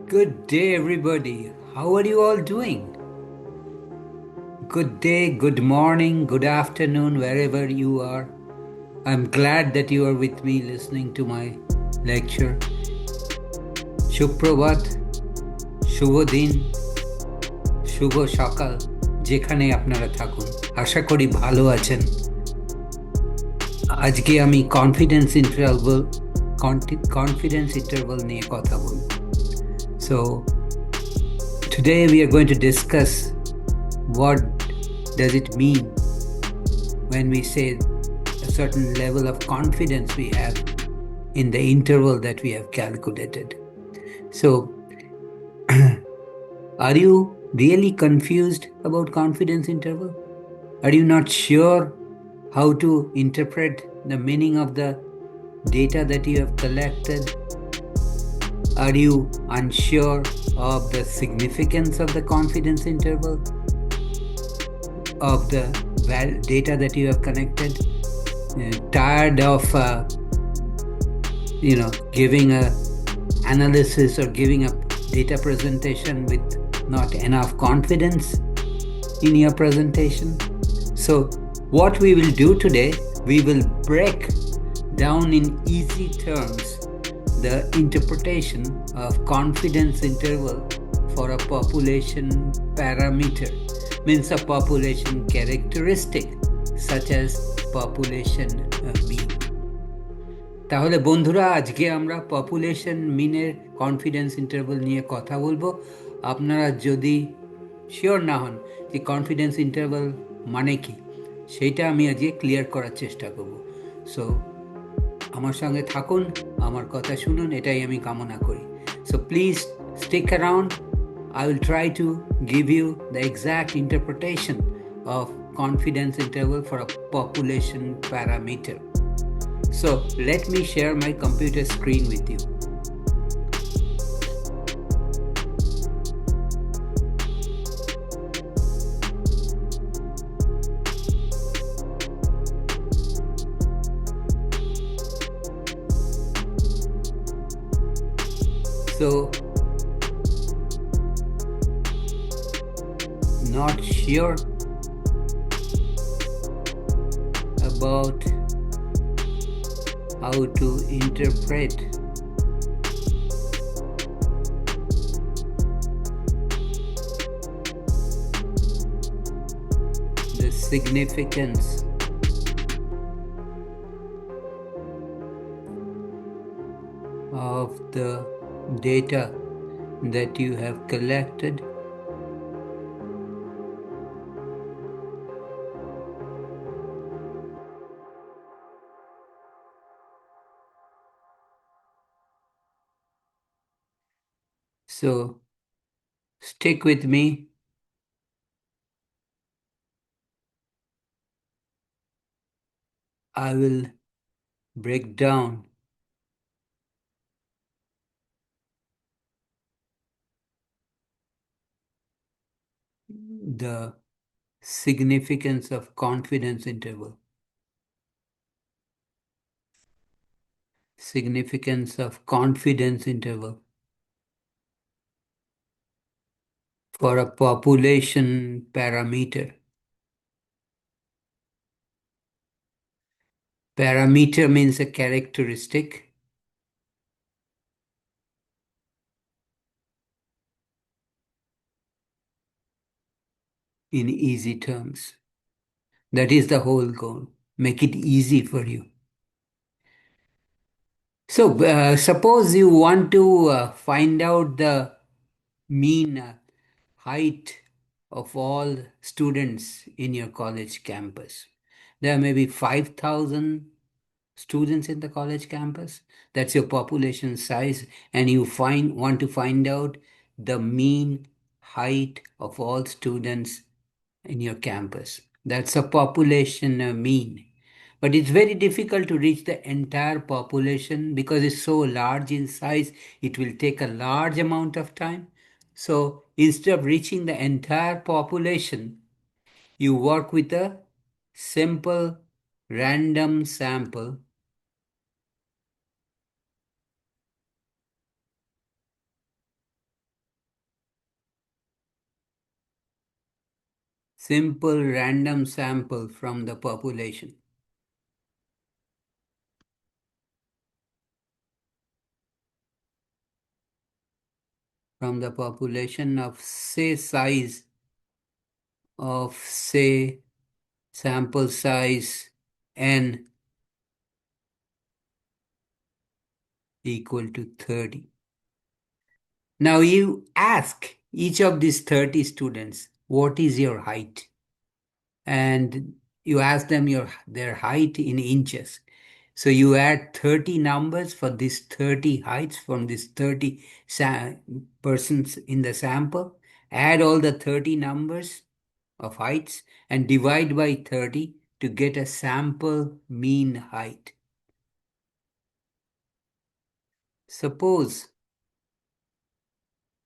Good day, everybody. How are you all doing? Good day, good morning, good afternoon, wherever you are. I'm glad that you are with me listening to my lecture. Suprabhat, শুভদিন, শুভ সকাল, যেখানে আপনারা থাকুন। আশা করি ভালো আছেন। আজকে আমি confidence interval নিয়ে কথা বলবো। So today we are going to discuss what does it mean when we say a certain level of confidence we have in the interval that we have calculated. So, are you really confused about confidence interval? Are you not sure how to interpret the meaning of the data that you have collected? Are you unsure of the significance of the confidence interval of the data that you have connected? Tired of giving a analysis or giving a data presentation with not enough confidence in your presentation? So what we will do today, we will break down in easy terms the interpretation of confidence interval for a population parameter, means a population characteristic such as population mean. তাহলে বন্ধুরা, আজকে আমরা population মিনের confidence interval নিয়ে কথা বলবো। আপনারা যদি শিওর না হন যে কনফিডেন্স ইন্টারভাল মানে কি, সেইটা আমি আজকে ক্লিয়ার করার চেষ্টা করব। সো আমার সঙ্গে থাকুন, আমার কথা শুনুন, এটাই আমি কামনা করি। So please stick around. I will try to give you the exact interpretation of confidence interval for a population parameter. So let me share my computer screen with you. So, not sure about how to interpret the significance of the data that you have collected. So stick with me. I will break down the significance of confidence interval. Significance of confidence interval for a population parameter. Parameter means a characteristic. In easy terms. That is the whole goal. Make it easy for you. So, suppose you want to find out the mean height of all students in your college campus. There may be 5,000 students in the college campus. That's your population size, and you want to find out the mean height of all students in your campus. That's a population mean. But it's very difficult to reach the entire population because it's so large in size, it will take a large amount of time. So instead of reaching the entire population, you work with a simple random sample simple random sample from the population. From the population of, say, size of, say, sample size n equal to 30. Now you ask each of these 30 students, what is your height? And you ask them their height in inches. So you add 30 numbers for these 30 heights from these 30 persons in the sample, add all the 30 numbers of heights and divide by 30 to get a sample mean height. Suppose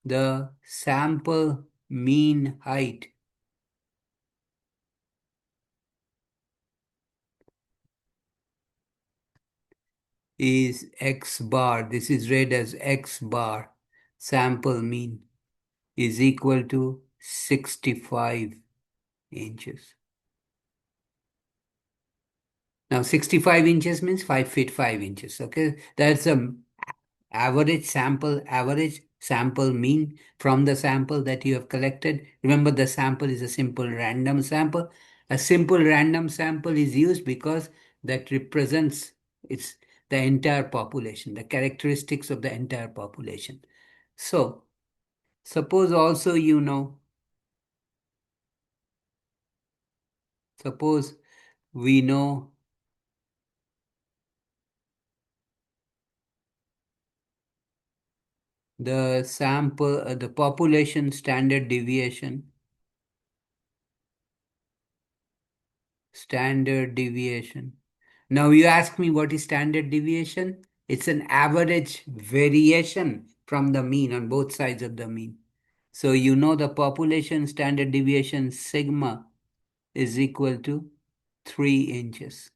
the sample mean height is x bar. This is read as x bar. Sample mean is equal to 65 inches. Now, 65 inches means 5 feet 5 inches. Okay, that's a average sample mean from the sample that you have collected. Remember, the sample is a simple random sample. A simple random sample is used because that represents it's the entire population, the characteristics of the entire population. So, suppose also suppose we know the sample, the population standard deviation. Now you ask me what is standard deviation? It's an average variation from the mean on both sides of the mean. So you know the population standard deviation sigma is equal to 3 inches.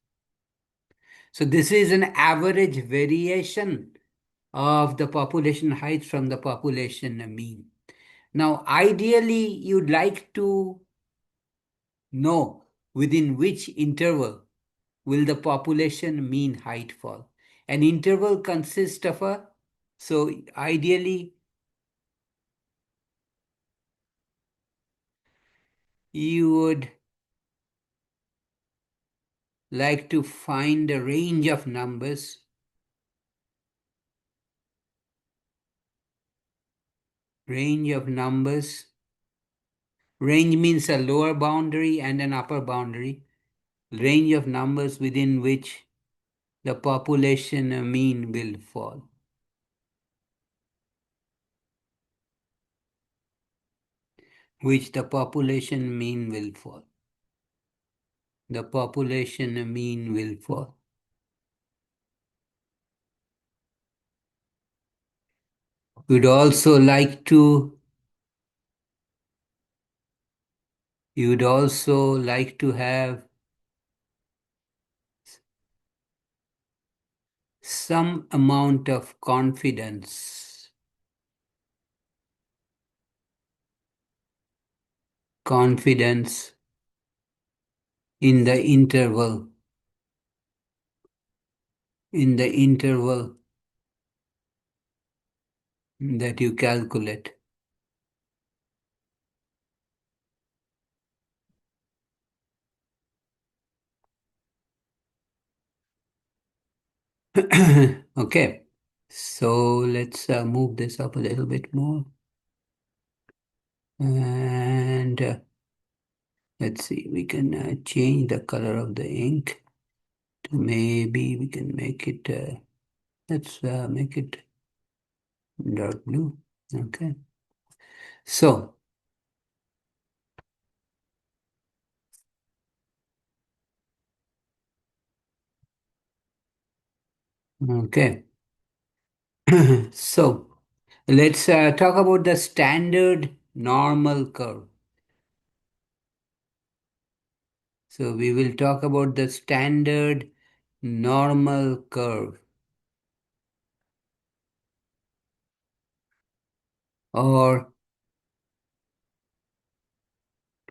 So this is an average variation of the population height from the population mean. Now, ideally, you'd like to know within which interval will the population mean height fall. An interval consists of so ideally, you would like to find a range of numbers. Range of numbers. Range means a lower boundary and an upper boundary. Range of numbers within which the population mean will fall. Which the population mean will fall. The population mean will fall. We'd also like to you'd also like to have some amount of confidence in the interval that you calculate. Okay, so let's move this up a little bit more. And let's see, we can change the color of the ink. Maybe we can make it, let's make it dark blue. Okay. So, okay. So, let's talk about the standard normal curve. So, we will talk about the standard normal curve or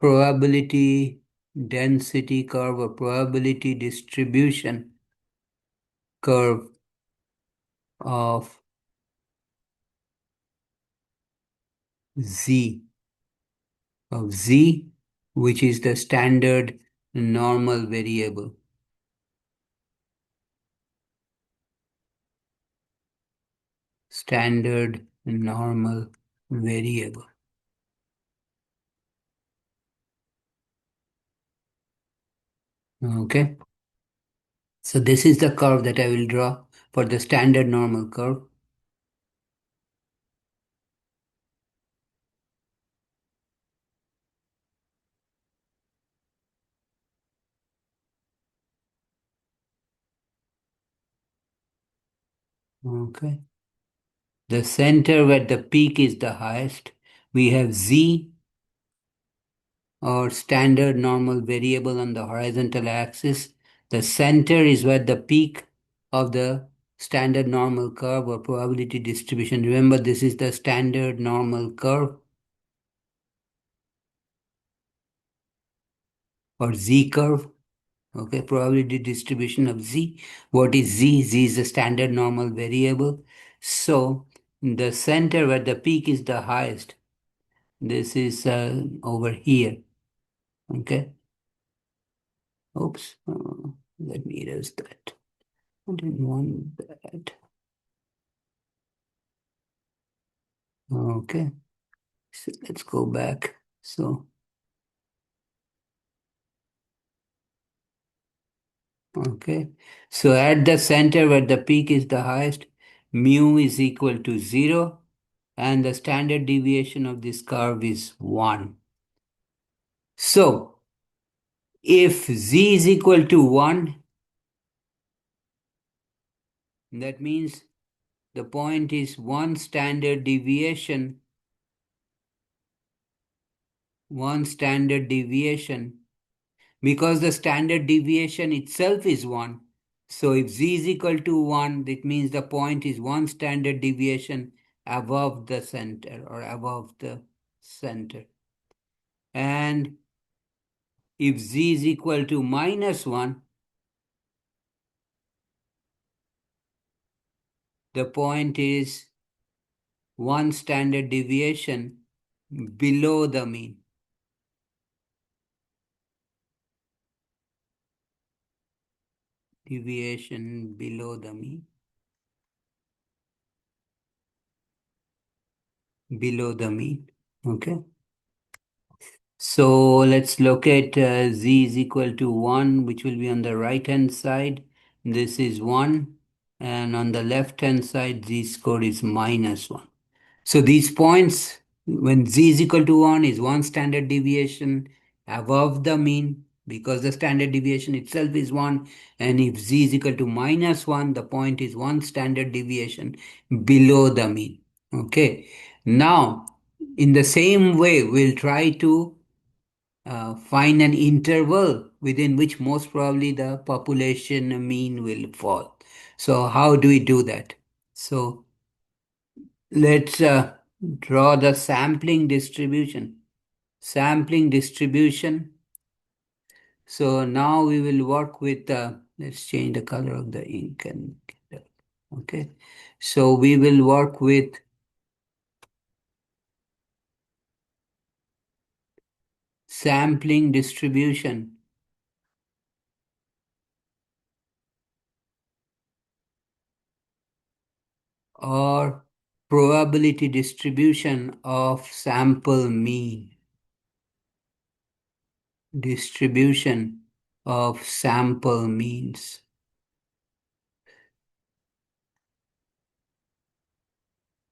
probability density curve or probability distribution curve of z, which is the standard normal variable. Standard normal variable. Okay. So this is the curve that I will draw for the standard normal curve. Okay. The center where the peak is the highest, we have z, or standard normal variable on the horizontal axis. The center is where the peak of the standard normal curve or probability distribution. Remember, this is the standard normal curve or z curve. Okay, probability distribution of z. What is z? Z is the standard normal variable. So the center where the peak is the highest, this is over here. Okay. Oops. Let me erase that. I didn't want that. Okay. So let's go back. So, okay. So at the center where the peak is the highest, mu is equal to 0, and the standard deviation of this curve is 1. So if z is equal to 1, that means the point is one standard deviation, because the standard deviation itself is 1. So if z is equal to 1, that means the point is one standard deviation above the center or above the center. And if z is equal to -1, the point is one standard deviation below the mean. Deviation below the mean. Below the mean. Okay. So let's locate z is equal to 1, which will be on the right hand side. This is 1. And on the left hand side, z score is -1. So these points, when z is equal to 1, is one standard deviation above the mean, because the standard deviation itself is 1. And if z is equal to -1, the point is one standard deviation below the mean. Okay. Now, in the same way, we'll try to find an interval within which most probably the population mean will fall. So how do we do that? So let's draw the sampling distribution. Sampling distribution. So now we will work with, let's change the color of the ink and, okay. So we will work with sampling distribution or probability distribution of sample mean. Distribution of sample means.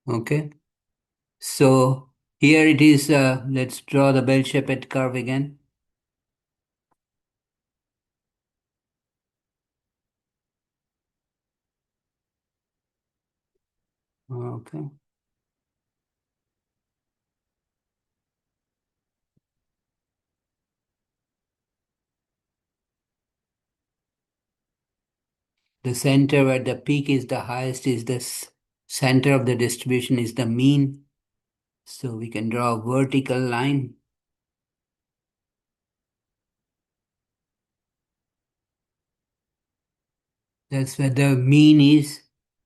Okay. So here it is. Let's draw the bell-shaped curve again. Okay. The center where the peak is the highest is the center of the distribution is the mean. So we can draw a vertical line. That's where the mean is.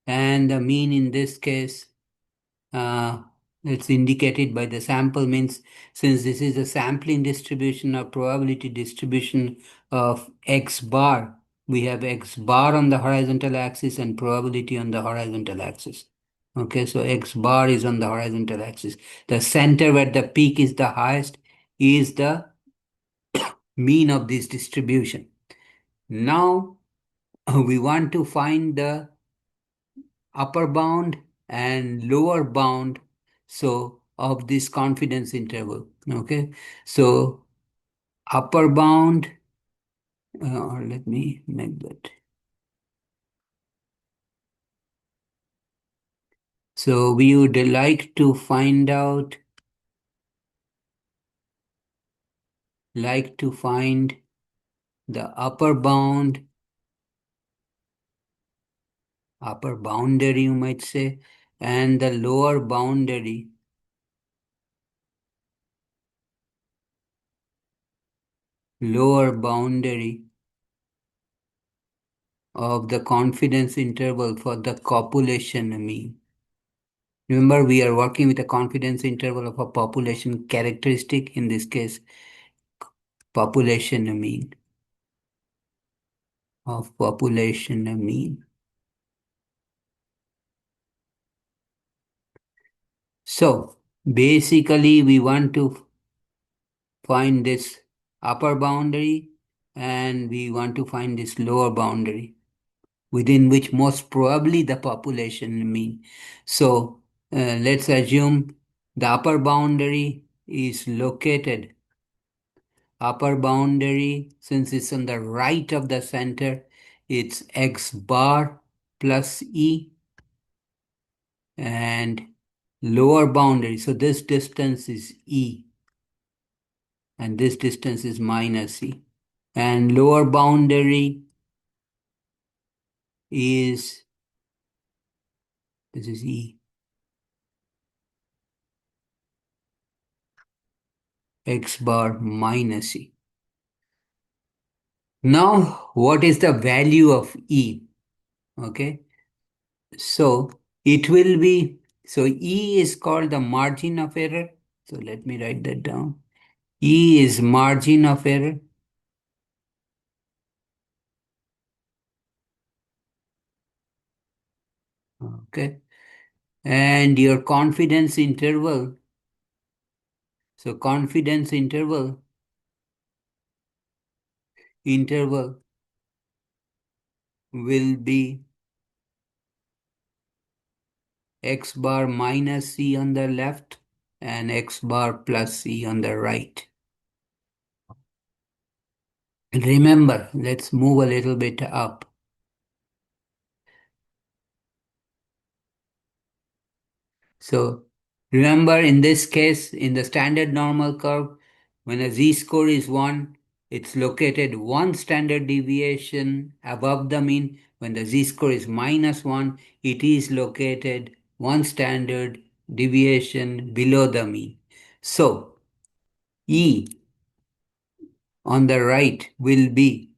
And the mean in this case, uh, it's indicated by the sample means, since this is a sampling distribution or probability distribution of X bar, we have X bar on the horizontal axis and probability on the horizontal axis. Okay, so X bar is on the horizontal axis. The center where the peak is the highest is the mean of this distribution. Now we want to find the upper bound and lower bound, so of this confidence interval. Okay, so upper bound, or let me make that. So we would like to find the upper boundary, you might say, and the lower boundary of the confidence interval for the copulation mean. Remember, we are working with a confidence interval of a population characteristic, in this case, population mean, of population mean. So, basically, we want to find this upper boundary and we want to find this lower boundary within which most probably the population mean. So, let's assume the upper boundary, since it's on the right of the center, it's X bar plus E, and lower boundary, so this distance is E and this distance is minus E, and lower boundary is, this is E, X bar minus E. Now, what is the value of E? Okay, so it will be, so E is called the margin of error. So let me write that down. E is margin of error. Okay, and your confidence interval. So confidence interval will be X bar minus C on the left and X bar plus C on the right. Remember, let's move a little bit up. So remember, in this case, in the standard normal curve, when a z-score is 1, it's located one standard deviation above the mean. When the z-score is minus 1, it is located one standard deviation below the mean. So E on the right will be,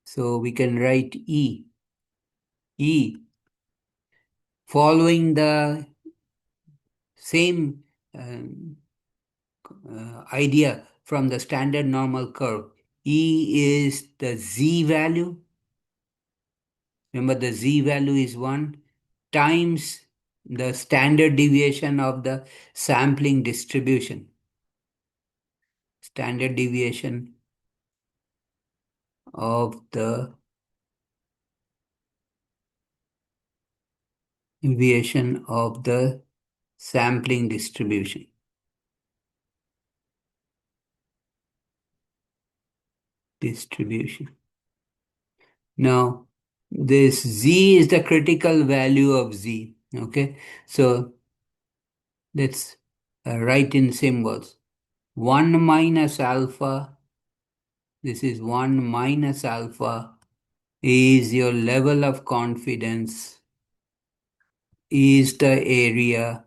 so we can write E following the same idea from the standard normal curve. E is the z value. Remember, the z value is 1 times the standard deviation of the sampling distribution. Standard deviation of the sampling distribution. Now, this z is the critical value of z. Okay, so let's write in symbols. 1 minus alpha, this is 1 minus alpha, is your level of confidence, is the area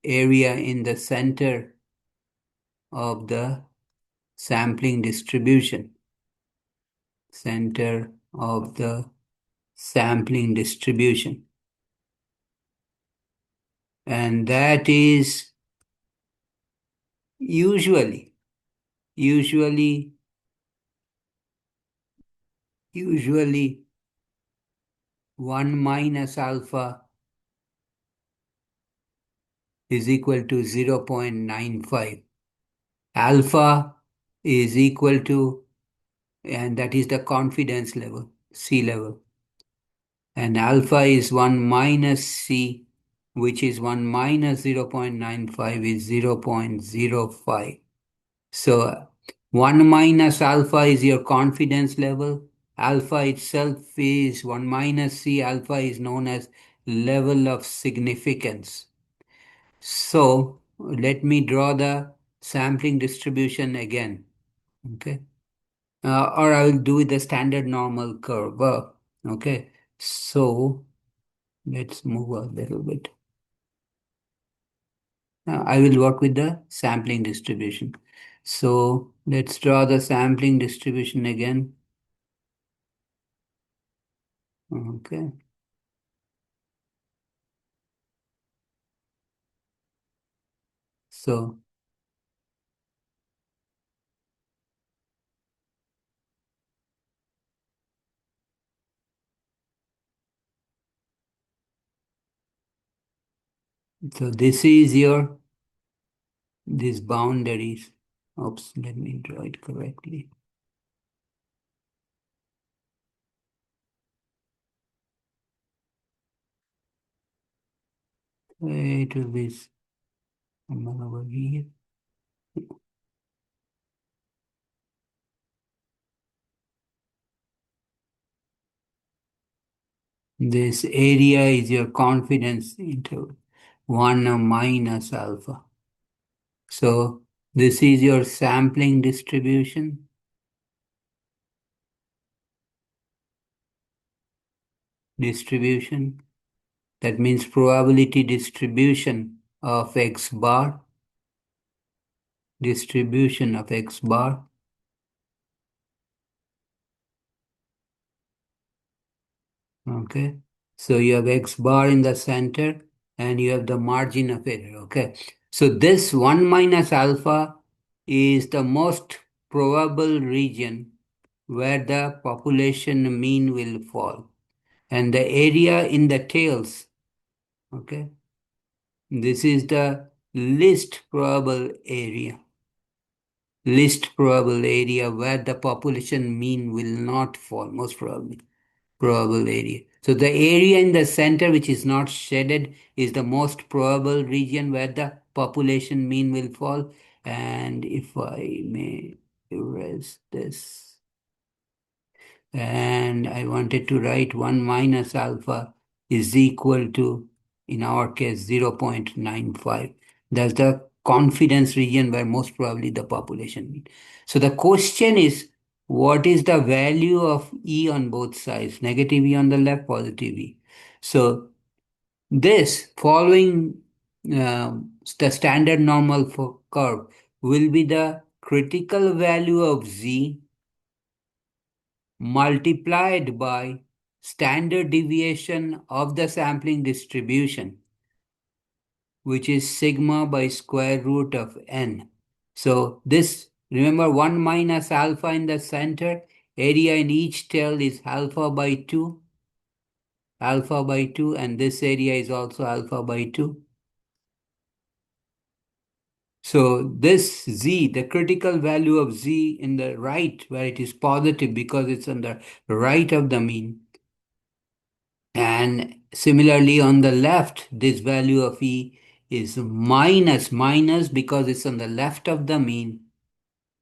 in the center of the sampling distribution, center of the sampling distribution. And that is usually, usually, usually 1 minus alpha is equal to 0.95. Alpha is equal to, and that is the confidence level, C level. And alpha is 1 minus C, which is 1 minus 0.95 is 0.05. So 1 minus alpha is your confidence level. Alpha itself is 1 minus C. Alpha is known as level of significance. So let me draw the sampling distribution again. Okay. Or I will do the standard normal curve. Okay. So let's move a little bit. I will work with the sampling distribution. So let's draw the sampling distribution again. Okay. So this is your, these boundaries. Oops, let me draw it correctly. It will be someone over here. This area is your confidence interval, 1 minus alpha. So this is your sampling distribution. Distribution. That means probability distribution of X bar. Distribution of X bar. Okay. So you have X bar in the center and you have the margin of error. Okay. So this 1 minus alpha is the most probable region where the population mean will fall. And the area in the tails, okay, this is the least probable area. Least probable area where the population mean will not fall, most probably. Probable area. So the area in the center which is not shaded is the most probable region where the population mean will fall. And if I may erase this, and I wanted to write 1 minus alpha is equal to, in our case, 0.95. That's the confidence region where most probably the population mean. So the question is, what is the value of E on both sides? Negative E on the left, positive E. So this following the standard normal for curve will be the critical value of Z multiplied by standard deviation of the sampling distribution, which is sigma by square root of n. So this, remember, 1 minus alpha in the center, area in each tail is alpha by 2, and this area is also alpha by 2. So this z, the critical value of z in the right, where it is positive because it's on the right of the mean, and similarly on the left, this value of E is minus because it's on the left of the mean,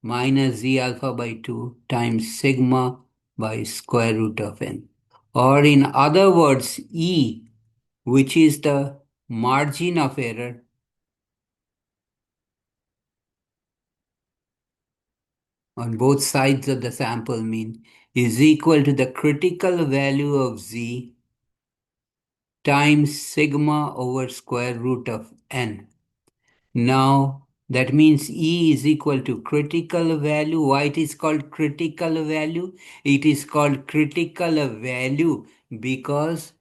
minus Z alpha by 2 times sigma by square root of n. Or in other words, E, which is the margin of error, on both sides of the sample mean, is equal to the critical value of Z times sigma over square root of n. Now, That means E is equal to critical value. Why it is called critical value? It is called critical value because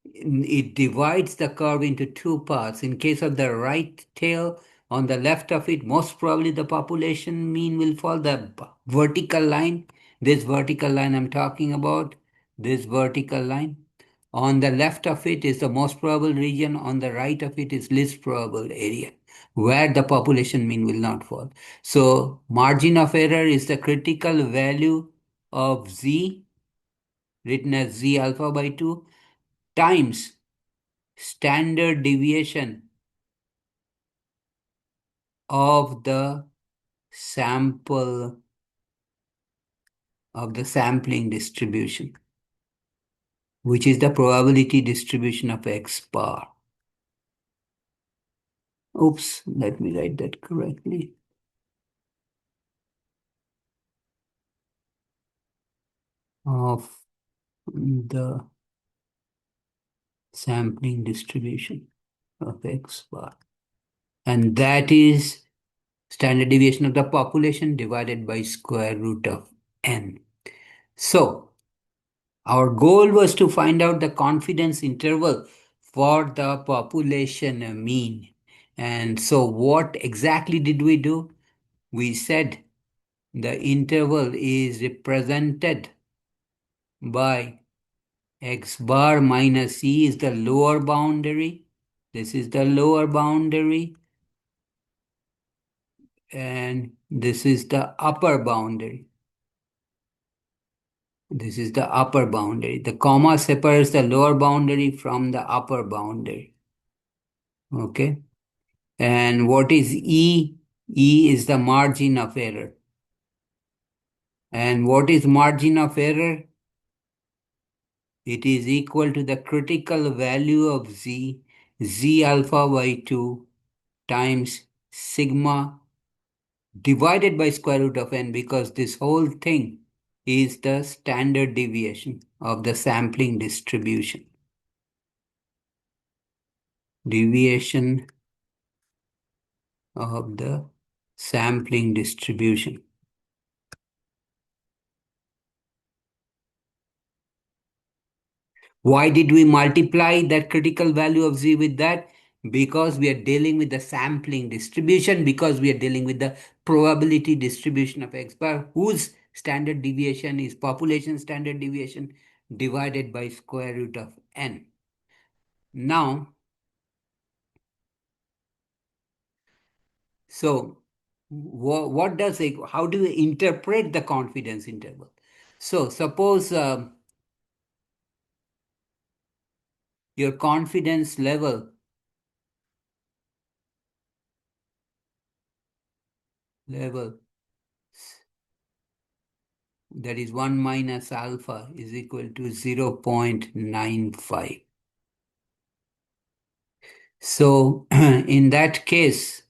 it divides the curve into two parts. In case of the right tail, on the left of it, most probably the population mean will fall. The vertical line, this vertical line I'm talking about, this vertical line. On the left of it is the most probable region. On the right of it is least probable area where the population mean will not fall. So margin of error is the critical value of Z, written as Z alpha by 2, times standard deviation of the sample of the sampling distribution, which is the probability distribution of X bar. Oops, let me write that correctly. Of the sampling distribution of X bar. And that is standard deviation of the population divided by square root of n. So our goal was to find out the confidence interval for the population mean. And so what exactly did we do? We said the interval is represented by x bar minus e is the lower boundary. This is the lower boundary. And this is the upper boundary. This is the upper boundary. The comma separates the lower boundary from the upper boundary. Okay. And what is E? E is the margin of error. And what is margin of error? It is equal to the critical value of Z, Z alpha by 2 times sigma divided by square root of n, because this whole thing is the standard deviation of the sampling distribution. Deviation of the sampling distribution. Why did we multiply that critical value of Z with that? Because we are dealing with the sampling distribution, because we are dealing with the probability distribution of X bar, whose standard deviation is population standard deviation divided by square root of n. Now, so what does it, how do we interpret the confidence interval? So suppose your confidence level that is 1 minus alpha is equal to 0.95. So in that case,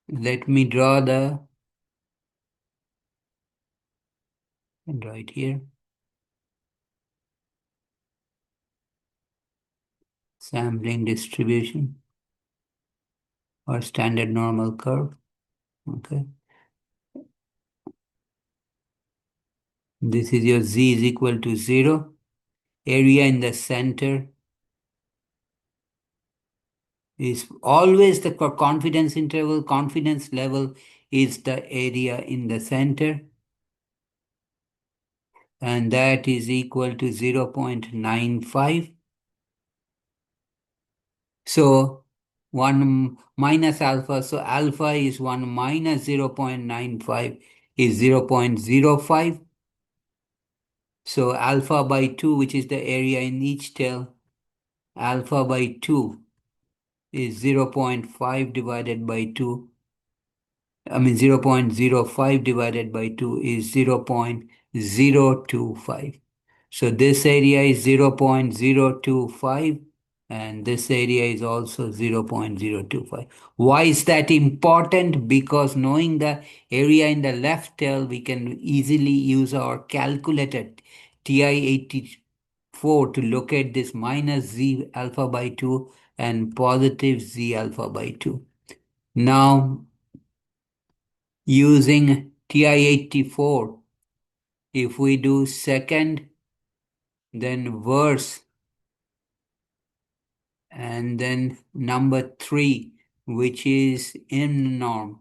let me draw the, right here, sampling distribution or standard normal curve. Okay. This is your Z is equal to 0. Area in the center is always the confidence interval. Confidence level is the area in the center. And that is equal to 0.95. So 1 minus alpha, so alpha is 1 minus 0.95 is 0.05. So alpha by 2, which is the area in each tail, alpha by 2 is 0.5 divided by 2. 0.05 divided by 2 is 0.025. So this area is 0.025 and this area is also 0.025. Why is that important? Because knowing the area in the left tail, we can easily use our calculator TI-84 4 to locate this minus Z alpha by 2 and positive Z alpha by 2. Now, using TI-84, if we do second, then verse, and then number 3, which is in norm,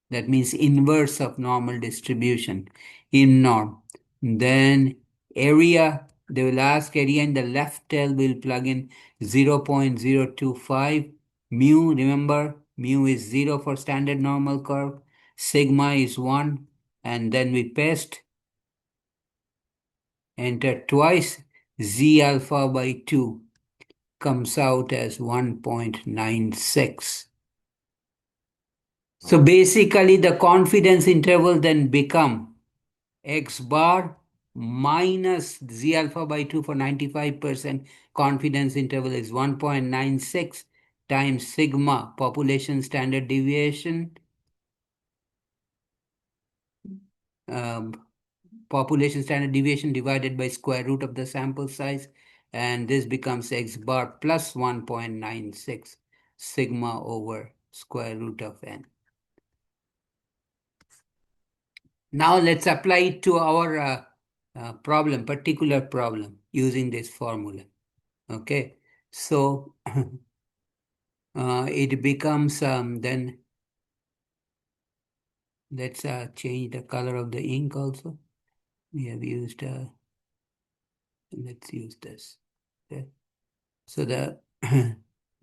that means inverse of normal distribution, in norm. Then area, they will ask area in the left tail, will plug in 0.025. Mu, remember, mu is 0 for standard normal curve, sigma is 1, and then we paste, enter twice, Z alpha by 2 comes out as 1.96. So basically the confidence interval then become X bar minus Z alpha by 2 for 95% confidence interval is 1.96 times sigma population standard deviation, um, population standard deviation divided by square root of the sample size, and this becomes X bar plus 1.96 sigma over square root of n. Now let's apply it to our problem, particular problem, using this formula. Okay, so it becomes then let's change the color of the ink also. We have used, let's use this. Okay. So the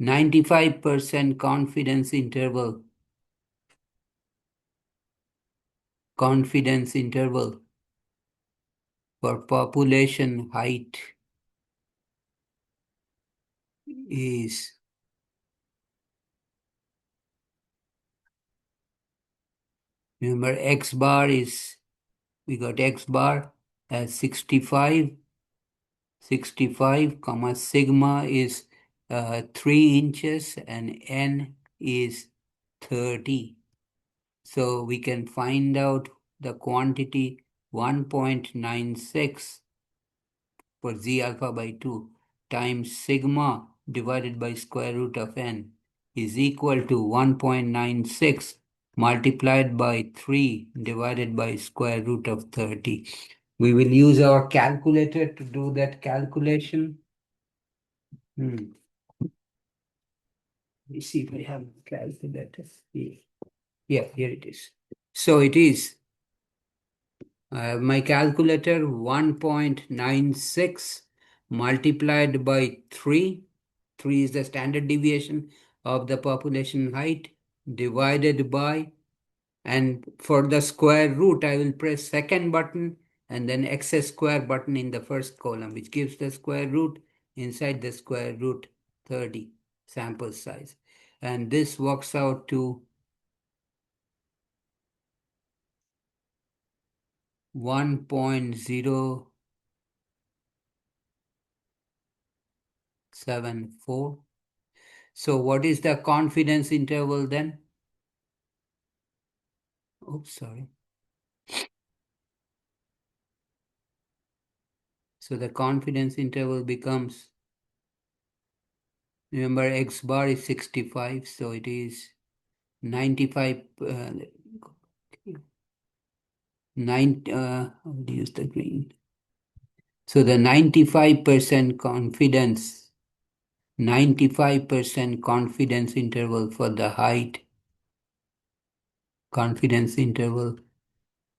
95% confidence interval for population height is, remember X bar is, we got X bar as 65, comma sigma is 3 inches and n is 30. So we can find out the quantity 1.96 for Z alpha by 2 times sigma divided by square root of n is equal to 1.96 multiplied by 3 divided by square root of 30. We will use our calculator to do that calculation. Let me see if I have a calculator. Yeah, here it is. So it is, I have my calculator, 1.96 multiplied by 3. 3 is the standard deviation of the population height, divided by, and for the square root, I will press second button and then excess square button in the first column, which gives the square root inside the square root 30 sample size. And this works out to 1.074. So what is the confidence interval then? Oops, sorry. So the confidence interval becomes, remember X bar is 65, so it is 95, I'll use the green. So the 95% confidence interval for the height, confidence interval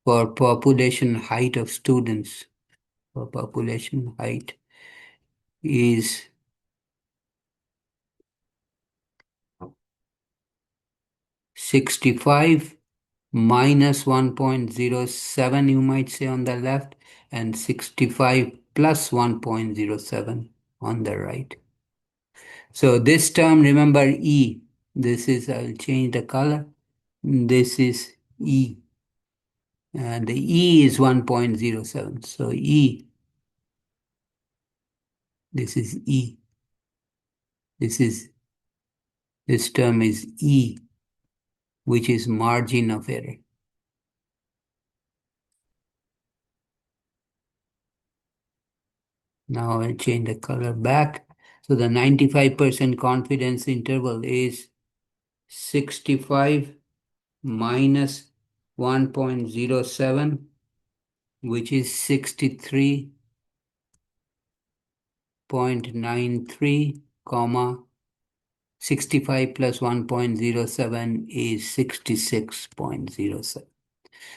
for population height of students, for population height is 65 minus 1.07, you might say, on the left, and 65 plus 1.07 on the right. So this term, remember E, this is, I'll change the color, this is E, and the E is 1.07, so E, this is E, this term is E, which is margin of error. Now I'll change the color back. So the 95% confidence interval is 65 minus 1.07, which is 63.93, comma 65 plus 1.07 is 66.07.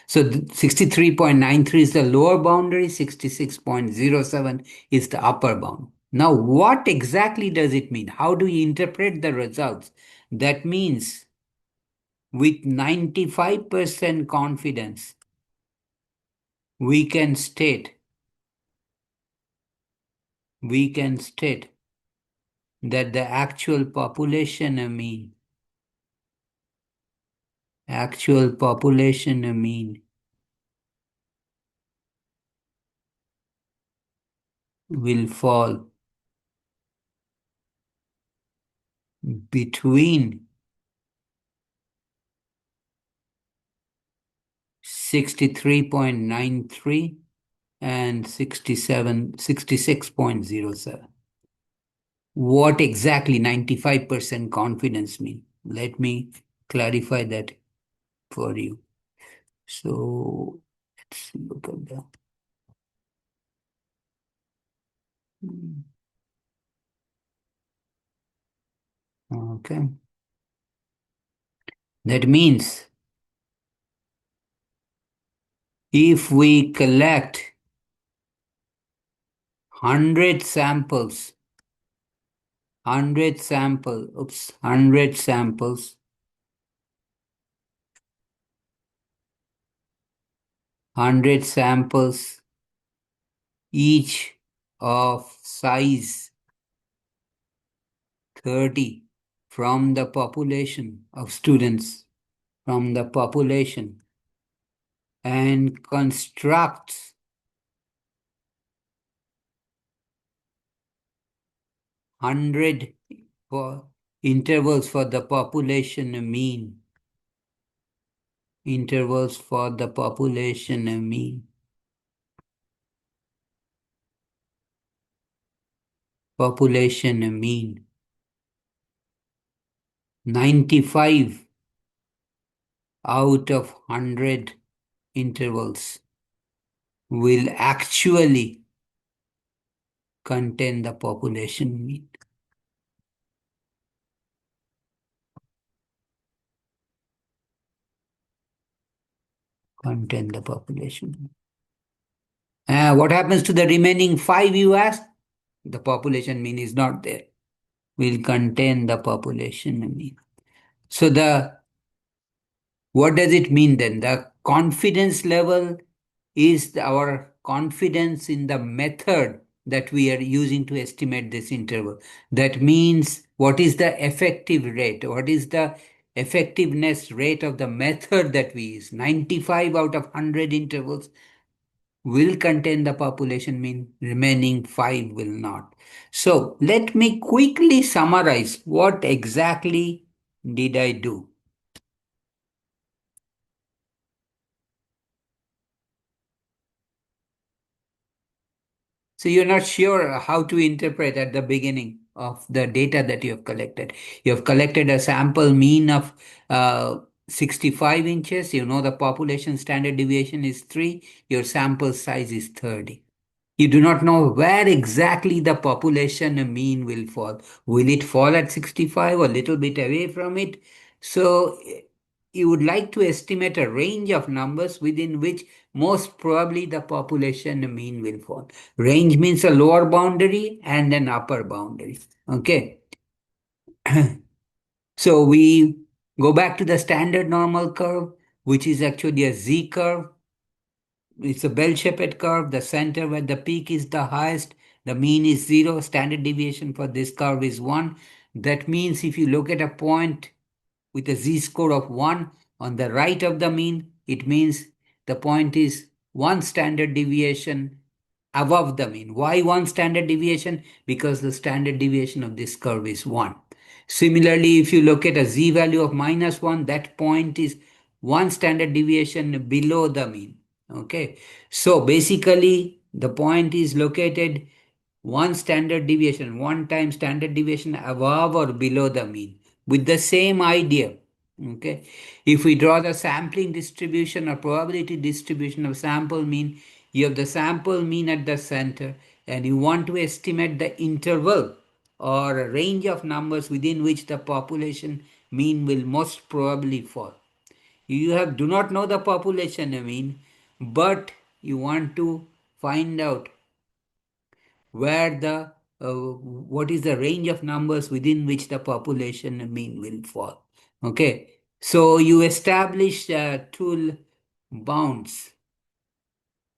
So 63.93 is the lower boundary, 66.07 is the upper bound. Now, what exactly does it mean? How do you interpret the results? That means with 95% confidence, we can state that the actual population mean will fall between 63.93 and 66.07. What exactly 95% confidence mean? Let me clarify that for you. So let's look at that. Okay. That means if we collect 100 samples, 100 samples, 100 samples, each of size 30 from the population of students, from the population, and constructs 100 for intervals for the population mean. Intervals for the population mean. Population mean. 95 out of 100 intervals will actually contain the population mean. Contain the population. What happens to the remaining 5, you ask? The population mean is not there. Will contain the population mean. So what does it mean then? The confidence level is our confidence in the method that we are using to estimate this interval. That means what is the effective rate? What is the effectiveness rate of the method that we use? 95 out of 100 intervals will contain the population mean, remaining 5 will not. So let me quickly summarize what exactly did I do. So you're not sure how to interpret at the beginning of the data that you have collected. You have collected a sample mean of 65 inches. You know the population standard deviation is 3. Your sample size is 30. You do not know where exactly the population mean will fall. Will it fall at 65 or a little bit away from it? So you would like to estimate a range of numbers within which most probably the population mean will fall. Range means a lower boundary and an upper boundary. Okay. So we go back to the standard normal curve, which is actually a Z curve. It's a bell-shaped curve. The center where the peak is the highest, the mean is 0. Standard deviation for this curve is 1. That means if you look at a point with a z-score of 1 on the right of the mean, it means the point is 1 standard deviation above the mean. Why 1 standard deviation? Because the standard deviation of this curve is 1. Similarly, if you look at a z-value of -1, that point is 1 standard deviation below the mean. Okay, so basically the point is located one standard deviation, one time standard deviation above or below the mean with the same idea. Okay. If we draw the sampling distribution or probability distribution of sample mean, you have the sample mean at the center and you want to estimate the interval or a range of numbers within which the population mean will most probably fall. You have do not know the population mean, but you want to find out where the what is the range of numbers within which the population mean will fall. Okay, so you establish tool bounds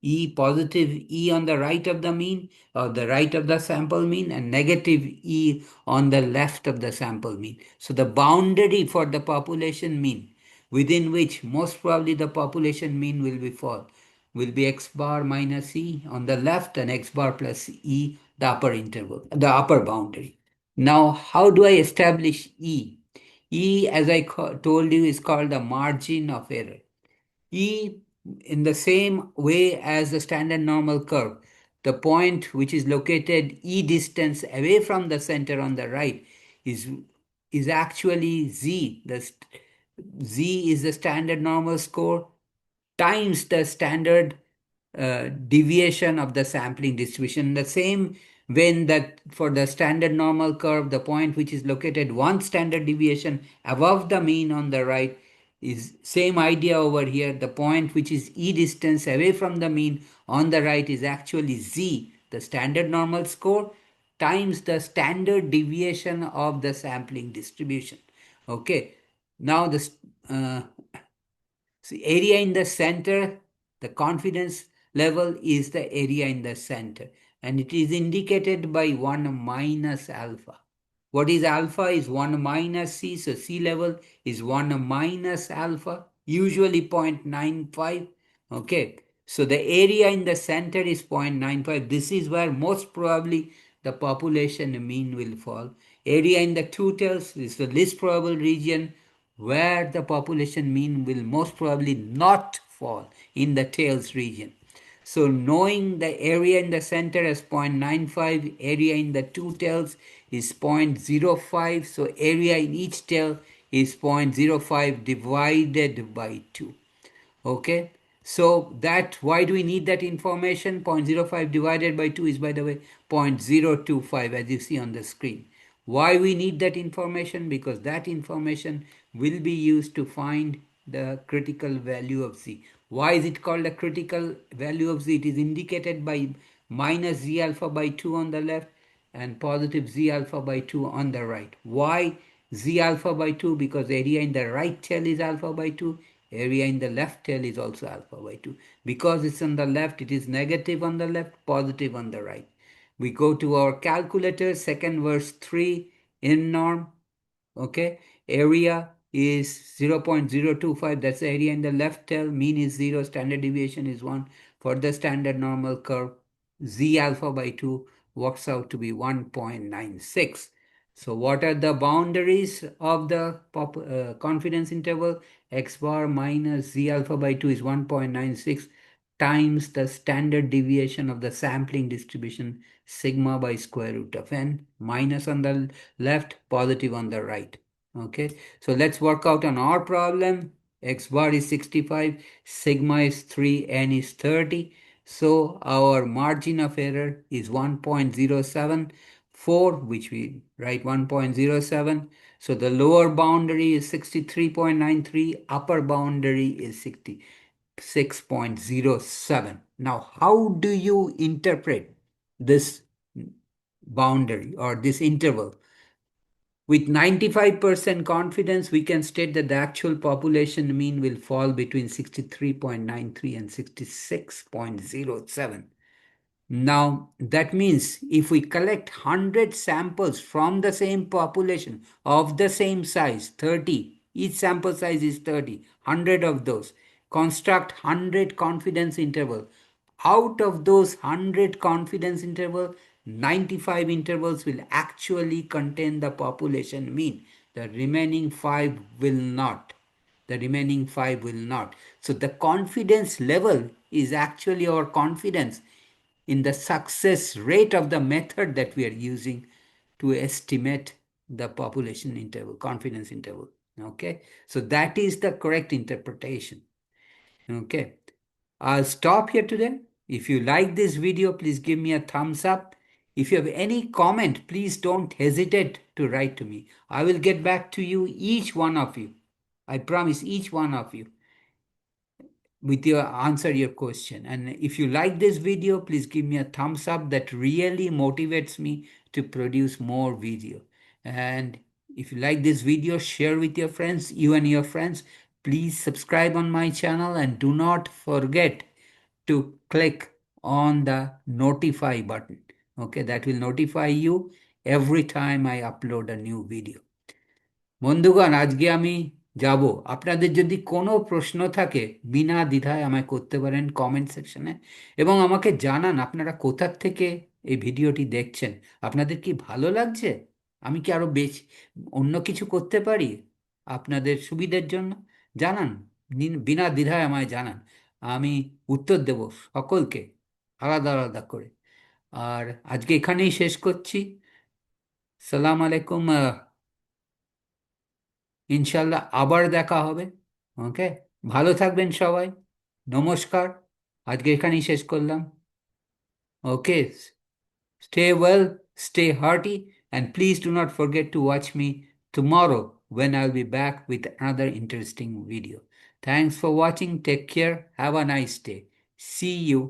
E positive E on the right of the mean or the right of the sample mean and negative E on the left of the sample mean. So the boundary for the population mean within which most probably the population mean will be fall will be x bar minus E on the left and x bar plus E the upper interval, the upper boundary. Now how do I establish E? E as I told you is called the margin of error. E, in the same way as the standard normal curve, the point which is located E distance away from the center on the right is, is actually Z. Z is the standard normal score times the standard deviation of the sampling distribution. The same when that for the standard normal curve, the point which is located one standard deviation above the mean on the right is same idea over here. The point which is E distance away from the mean on the right is actually Z, the standard normal score, times the standard deviation of the sampling distribution. Okay. Now this so area in the center, the confidence level is the area in the center and it is indicated by 1 minus alpha. What is alpha is 1 minus C, so C level is 1 minus alpha, usually 0.95. Okay, so the area in the center is 0.95. This is where most probably the population mean will fall. Area in the two tails is the least probable region where the population mean will most probably not fall in the tails region. So knowing the area in the center as 0.95, area in the two tails is 0.05, so area in each tail is 0.05 divided by 2. Okay, so that why do we need that information? 0.05 divided by 2 is, by the way, 0.025 as you see on the screen. Why we need that information? Because that information will be used to find the critical value of Z. Why is it called a critical value of Z? It is indicated by minus Z alpha by 2 on the left and positive Z alpha by 2 on the right. Why Z alpha by 2? Because area in the right tail is alpha by 2, area in the left tail is also alpha by 2. Because it's on the left, it is negative on the left, positive on the right. We go to our calculator, second verse 3 in norm. Okay, area is 0.025, that's the area in the left tail, mean is 0, standard deviation is 1. For the standard normal curve, Z alpha by 2 works out to be 1.96. So what are the boundaries of the confidence interval? X bar minus Z alpha by 2 is 1.96 times the standard deviation of the sampling distribution sigma by square root of n, minus on the left, positive on the right. Okay, so let's work out on our problem. X bar is 65, sigma is 3, n is 30. So our margin of error is 1.074, which we write 1.07. So the lower boundary is 63.93, upper boundary is 66.07. Now, how do you interpret this boundary or this interval? With 95% confidence, we can state that the actual population mean will fall between 63.93 and 66.07. Now, that means if we collect 100 samples from the same population of the same size, 30, each sample size is 30, 100 of those, construct 100 confidence interval. Out of those 100 confidence interval, 95 intervals will actually contain the population mean. The remaining 5 will not. The remaining 5 will not. So the confidence level is actually our confidence in the success rate of the method that we are using to estimate the population interval, confidence interval. Okay, so that is the correct interpretation. Okay, I'll stop here today. If you like this video, please give me a thumbs up. If you have any comment, please don't hesitate to write to me. I will get back to you, each one of you. I promise, each one of you, with your answer your question. And if you like this video, please give me a thumbs up. That really motivates me to produce more video. And if you like this video, share with your friends, you and your friends. Please subscribe on my channel and do not forget to click on the notify button. Okay, that will notify you every time I upload a new video. বন্ধুগণ, আজকে আমি যাব। আপনাদের যদি কোনো প্রশ্ন থাকে বিনা দ্বিধায় আমায় করতে পারেন কমেন্ট সেকশনে, এবং আমাকে জানান আপনারা কোথার থেকে এই ভিডিওটি দেখছেন। আপনাদের কি ভালো লাগছে? আমি কি আরো বেশি অন্য কিছু করতে পারি আপনাদের সুবিধের জন্য? জানান, বিনা দ্বিধায় আমায় জানান। আমি উত্তর দেব সকলকে আলাদা আলাদা করে। আর আজকে এখানেই শেষ করছি। সালাম আলাইকুম। ইনশাল্লাহ আবার দেখা হবে। ওকে, ভালো থাকবেন সবাই। নমস্কার, আজকে এখানেই শেষ করলাম। ওকে, stay well, stay hearty, and please do not forget to watch me tomorrow when I'll be back with another interesting video. Thanks for watching. Take care. Have a nice day. See you.